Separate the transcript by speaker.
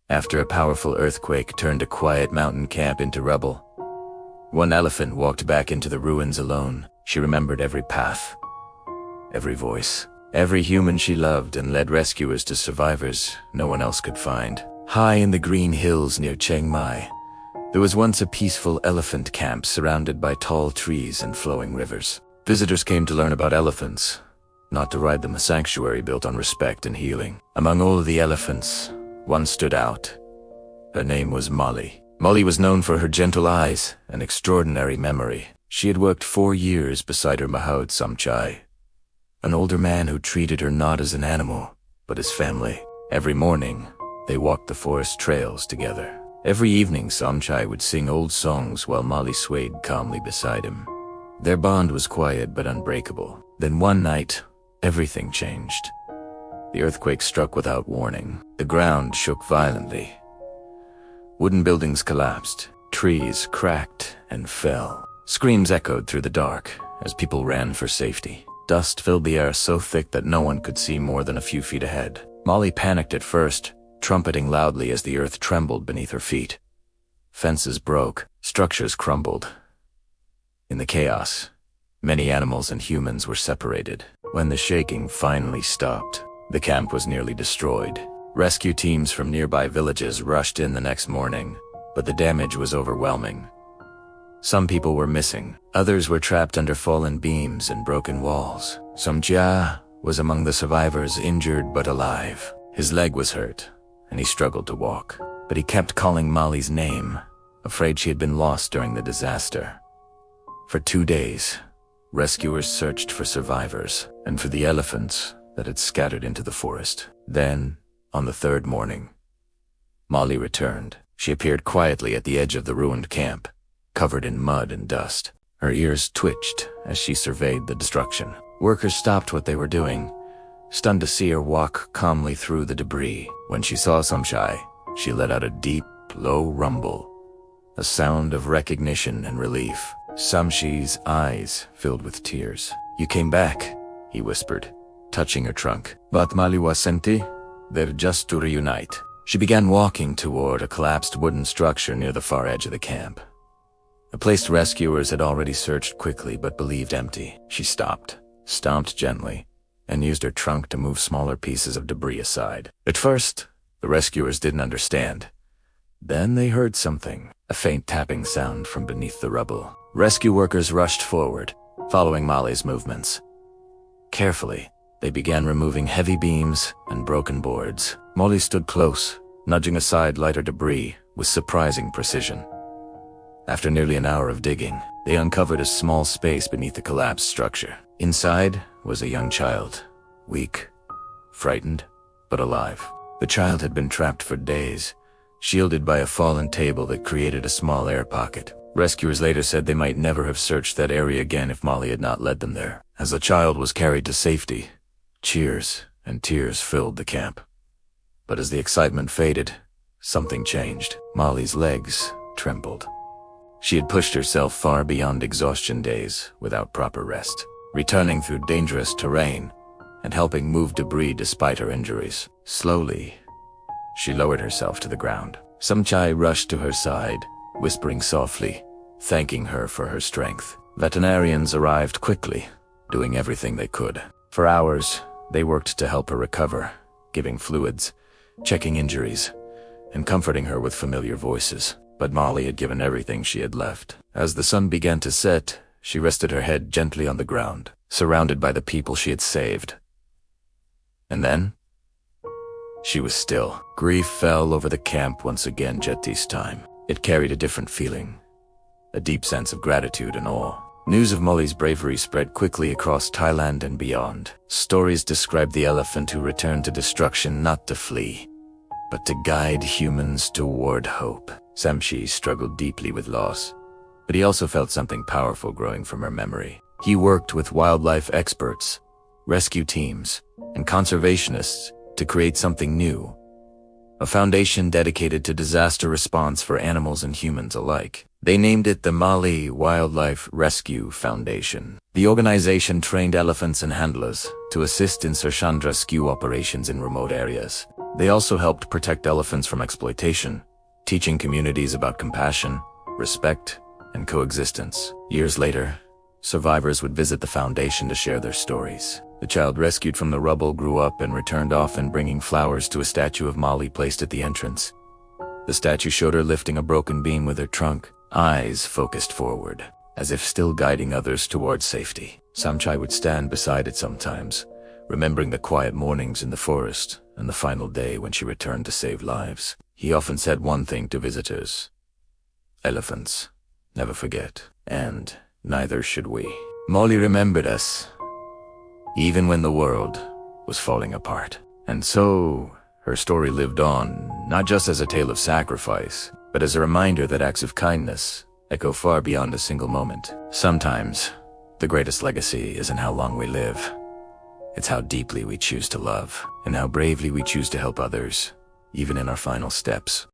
Speaker 1: after a powerful earthquake turned a quiet mountain camp into rubble. One elephant walked back into the ruins alone. She remembered every path, every voice, every human she loved, and led rescuers to survivors no one else could find. High in the green hills near Chiang Mai, there was once a peaceful elephant camp surrounded by tall trees and flowing rivers. Visitors came to learn about elephants, not to ride them. A sanctuary built on respect and healing. Among all of the elephants, one stood out. Her name was Molly. Molly was known for her gentle eyes and extraordinary memory. She had worked 4 years beside her Mahout Samchai, an older man who treated her not as an animal, but as family. Every morning, they walked the forest trails together. Every evening, Samchai would sing old songs while Molly swayed calmly beside him. Their bond was quiet but unbreakable. Then one night, everything changed. The earthquake struck without warning. The ground shook violently. Wooden buildings collapsed. Trees cracked and fell. Screams echoed through the dark as people ran for safety. Dust filled the air so thick that no one could see more than a few feet ahead. Molly panicked at first, trumpeting loudly as the earth trembled beneath her feet. Fences broke, structures crumbled. In the chaos, many animals and humans were separated. When the shaking finally stopped, the camp was nearly destroyed. Rescue teams from nearby villages rushed in the next morning, but the damage was overwhelming. Some people were missing. Others were trapped under fallen beams and broken walls. Samjia was among the survivors, injured but alive. His leg was hurt, and he struggled to walk. But he kept calling Molly's name, afraid she had been lost during the disaster. For 2 days, rescuers searched for survivors and for the elephants that had scattered into the forest. Then, on the 3rd morning, Molly returned. She appeared quietly at the edge of the ruined camp, covered in mud and dust. Her ears twitched as she surveyed the destruction. Workers stopped what they were doing, stunned to see her walk calmly through the debris. When she saw Samchai, she let out a deep, low rumble, a sound of recognition and relief. Samshi's eyes filled with tears. "You came back," he whispered, touching her trunk. "But Mali wasenti, they're just to reunite." She began walking toward a collapsed wooden structure near the far edge of the camp. A place rescuers had already searched quickly but believed empty. She stopped, stomped gently, and used her trunk to move smaller pieces of debris aside. At first, the rescuers didn't understand. Then they heard something, a faint tapping sound from beneath the rubble. Rescue workers rushed forward, following Molly's movements. Carefully, they began removing heavy beams and broken boards. Molly stood close, nudging aside lighter debris with surprising precision. After nearly an hour of digging, they uncovered a small space beneath the collapsed structure. Inside was a young child, weak, frightened, but alive. The child had been trapped for days, shielded by a fallen table that created a small air pocket. Rescuers later said they might never have searched that area again if Molly had not led them there. As the child was carried to safety, cheers and tears filled the camp. But as the excitement faded, something changed. Molly's legs trembled. She had pushed herself far beyond exhaustion days without proper rest, returning through dangerous terrain and helping move debris despite her injuries. Slowly, she lowered herself to the ground. Samchai rushed to her side, whispering softly, thanking her for her strength. Veterinarians arrived quickly, doing everything they could. For hours, they worked to help her recover, giving fluids, checking injuries, and comforting her with familiar voices. But Molly had given everything she had left. As the sun began to set, she rested her head gently on the ground, surrounded by the people she had saved. And then, she was still. Grief fell over the camp once again this time. It carried a different feeling, a deep sense of gratitude and awe. News of Molly's bravery spread quickly across Thailand and beyond. Stories described the elephant who returned to destruction not to flee, but to guide humans toward hope. Samshi struggled deeply with loss, but he also felt something powerful growing from her memory. He worked with wildlife experts, rescue teams, and conservationists to create something new, a foundation dedicated to disaster response for animals and humans alike. They named it the Mali Wildlife Rescue Foundation. The organization trained elephants and handlers to assist in search and rescue operations in remote areas. They also helped protect elephants from exploitation, teaching communities about compassion, respect, and coexistence. Years later, survivors would visit the foundation to share their stories. The child rescued from the rubble grew up and returned, often bringing flowers to a statue of Molly placed at the entrance. The statue showed her lifting a broken beam with her trunk, eyes focused forward, as if still guiding others towards safety. Samchai would stand beside it sometimes, remembering the quiet mornings in the forest and the final day when she returned to save lives. He often said one thing to visitors: "Elephants never forget, and neither should we." Molly remembered us, even when the world was falling apart. And so, her story lived on, not just as a tale of sacrifice, but as a reminder that acts of kindness echo far beyond a single moment. Sometimes, the greatest legacy isn't how long we live. It's how deeply we choose to love, and how bravely we choose to help others, even in our final steps.